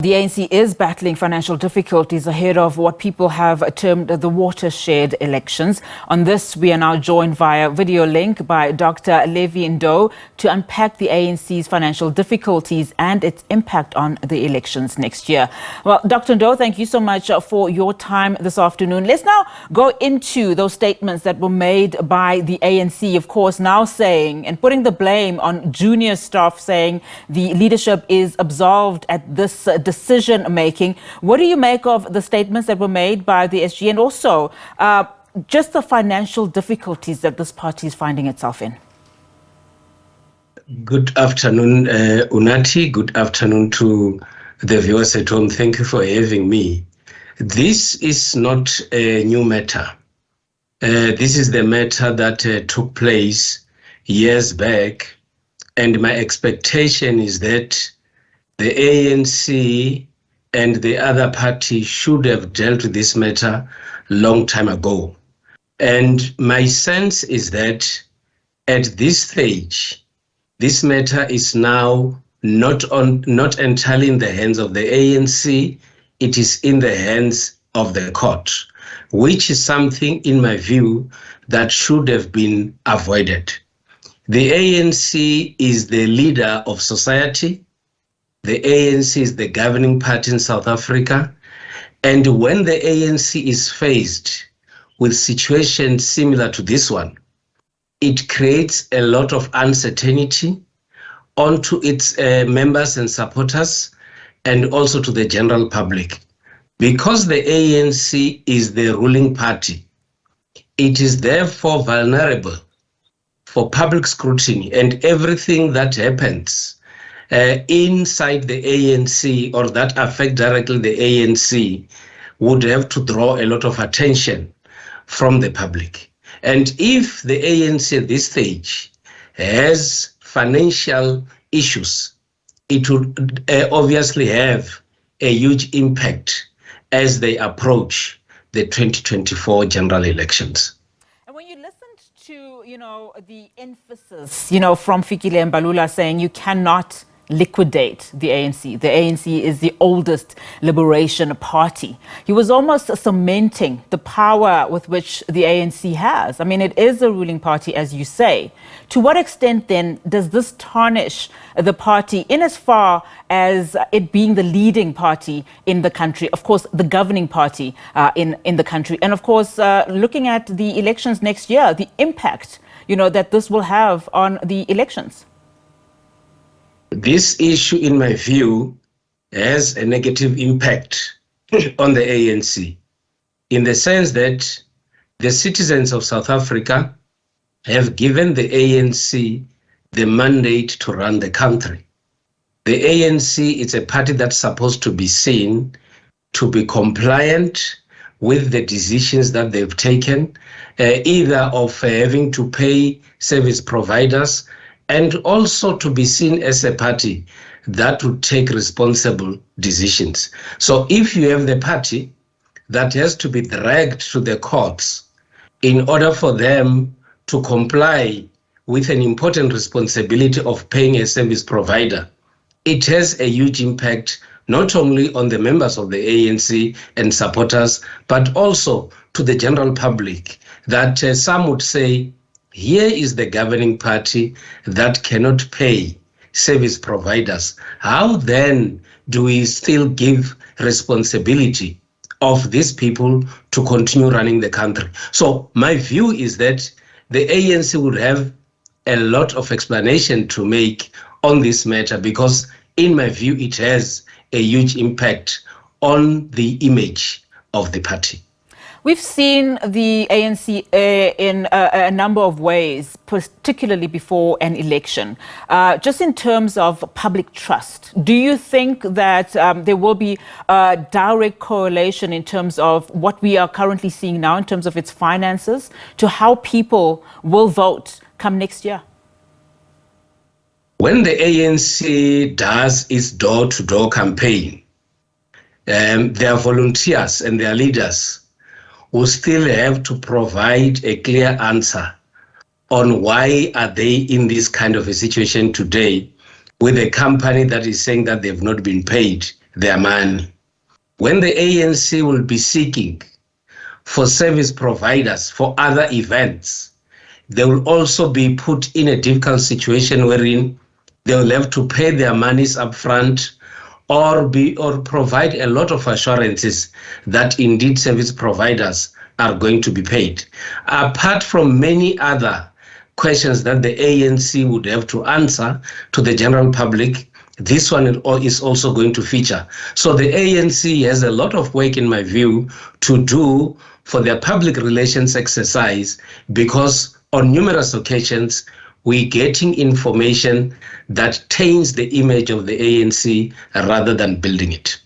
The ANC is battling financial difficulties ahead of what people have termed the watershed elections. On this, we are now joined via video link by Dr Levy Ndou to unpack the ANC's financial difficulties and its impact on the elections next year. Well, Dr Ndou, thank you so much for your time this afternoon. Let's now go into those statements that were made by the ANC, of course, now saying and putting the blame on junior staff, saying the leadership is absolved at this decision-making. What do you make of the statements that were made by the SG and also just the financial difficulties that this party is finding itself in? Good afternoon, Unati. Good afternoon to the viewers at home. Thank you for having me. This is not a new matter. This is the matter that took place years back, and my expectation is that the ANC and the other party should have dealt with this matter long time ago. And my sense is that at this stage, this matter is now not entirely in the hands of the ANC, it is in the hands of the court, which is something, in my view, that should have been avoided. The ANC is the leader of society. The ANC is the governing party in South Africa. And when the ANC is faced with situations similar to this one, it creates a lot of uncertainty onto its members and supporters and also to the general public. Because the ANC is the ruling party, it is therefore vulnerable for public scrutiny, and everything that happens inside the ANC or that affect directly the ANC would have to draw a lot of attention from the public. And if the ANC at this stage has financial issues, it would obviously have a huge impact as they approach the 2024 general elections. To, the emphasis, from Fikile Mbalula saying you cannot liquidate the ANC. The ANC is the oldest liberation party. He was almost cementing the power with which the ANC has. I mean, it is a ruling party, as you say. To what extent, then, does this tarnish the party in as far as it being the leading party in the country, of course, the governing party in the country, and, of course, looking at the elections next year, the impact, that this will have on the elections? This issue, in my view, has a negative impact on the ANC in the sense that the citizens of South Africa have given the ANC the mandate to run the country. The ANC is a party that's supposed to be seen to be compliant with the decisions that they've taken, either of having to pay service providers, and also to be seen as a party that would take responsible decisions. So if you have the party that has to be dragged to the courts in order for them to comply with an important responsibility of paying a service provider, it has a huge impact not only on the members of the ANC and supporters, but also to the general public, that some would say, here is the governing party that cannot pay service providers. How then do we still give responsibility of these people to continue running the country? So my view is that the ANC would have a lot of explanation to make on this matter, because in my view, it has a huge impact on the image of the party. We've seen the ANC in a number of ways, particularly before an election. Just in terms of public trust, do you think that there will be a direct correlation in terms of what we are currently seeing now in terms of its finances to how people will vote come next year? When the ANC does its door-to-door campaign, their volunteers and their leaders will still have to provide a clear answer on why are they in this kind of a situation today with a company that is saying that they've not been paid their money. When the ANC will be seeking for service providers for other events, they will also be put in a difficult situation wherein they will have to pay their monies up front or provide a lot of assurances that indeed service providers are going to be paid. Apart from many other questions that the ANC would have to answer to the general public, this one is also going to feature. So the ANC has a lot of work, in my view, to do for their public relations exercise, because on numerous occasions, we're getting information that taints the image of the ANC rather than building it.